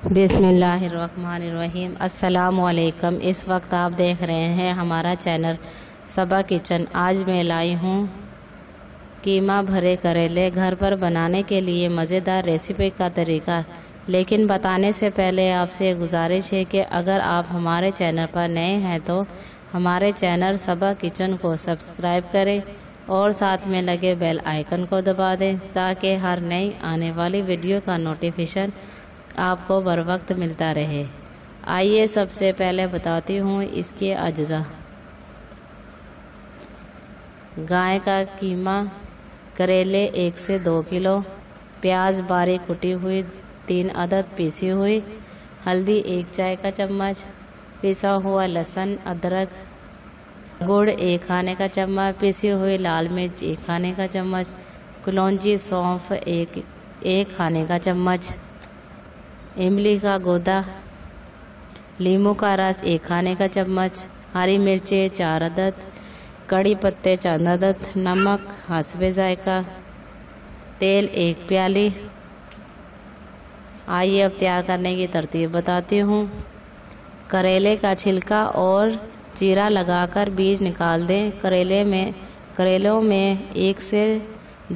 بسم اللہ الرحمن الرحیم۔ السلام علیکم۔ اس وقت آپ دیکھ رہے ہیں ہمارا چینل صبا کچن۔ آج میں لائی ہوں قیمہ بھرے کریلے گھر پر بنانے کے لیے مزیدار ریسیپی کا طریقہ، لیکن بتانے سے پہلے آپ سے گزارش ہے کہ اگر آپ ہمارے چینل پر نئے ہیں تو ہمارے چینل صبا کچن کو سبسکرائب کریں اور ساتھ میں لگے بیل آئیکن کو دبا دیں تاکہ ہر نئی آنے والی ویڈیو کا نوٹیفیکیشن آپ کو بر وقت ملتا رہے۔ آئیے سب سے پہلے بتاتی ہوں اس کے اجزاء۔ گائے کا قیمہ، کریلے 1 سے 2 کلو، پیاز باریک کٹی ہوئی 3 عدد پیسی ہوئی، ہلدی 1 چائے کا چمچ، پسا ہوا لہسن ادرک، گڑ 1 کھانے کا چمچ، پیسی ہوئی لال مرچ 1 کھانے کا چمچ، کلونجی سونف 1 کھانے کا چمچ، املی کا گودا، لیموں کا رس 1 کھانے کا چمچ، ہری مرچیں 4 عدد، کڑی پتے چند عدد، نمک حسب ذائقہ، تیل 1 پیالی۔ آئیے اب تیار کرنے کی ترتیب بتاتی ہوں۔ کریلے کا چھلکا اور چیرا لگا کر بیج نکال دیں۔ کریلوں میں 1 سے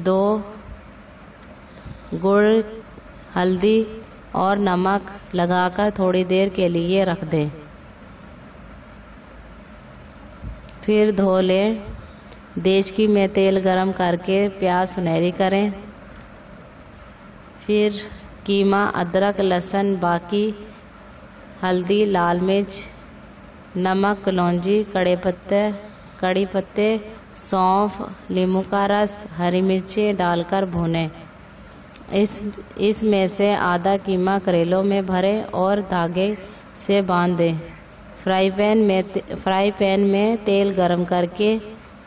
2 گڑ، ہلدی اور نمک لگا کر تھوڑی دیر کے لیے رکھ دیں، پھر دھو لیں۔ دیچکی میں تیل گرم کر کے پیاز سنہری کریں، پھر قیمہ، ادرک لہسن، باقی ہلدی، لال مرچ، نمک، کلونجی، کڑی پتے، سونف، لیموں کا رس، ہری مرچیں ڈال کر بھونیں۔ اس میں سے آدھا قیمہ کریلوں میں بھریں اور دھاگے سے باندھ دیں۔ فرائی پین میں تیل گرم کر کے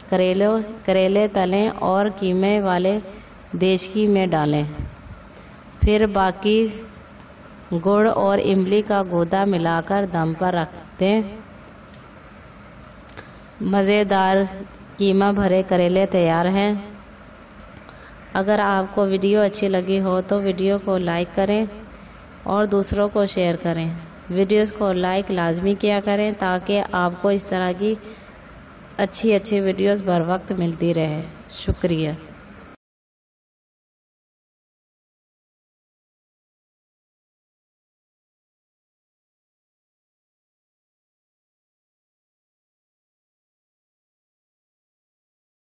کریلے تلیں اور قیمے والے دیچکی میں ڈالیں، پھر باقی گڑ اور املی کا گودا ملا کر دم پر رکھ دیں۔ مزیدار قیمہ بھرے کریلے تیار ہیں۔ اگر آپ کو ویڈیو اچھی لگی ہو تو ویڈیو کو لائک کریں اور دوسروں کو شیئر کریں۔ ویڈیوز کو لائک لازمی کیا کریں تاکہ آپ کو اس طرح کی اچھی ویڈیوز بر وقت ملتی رہے۔ شکریہ۔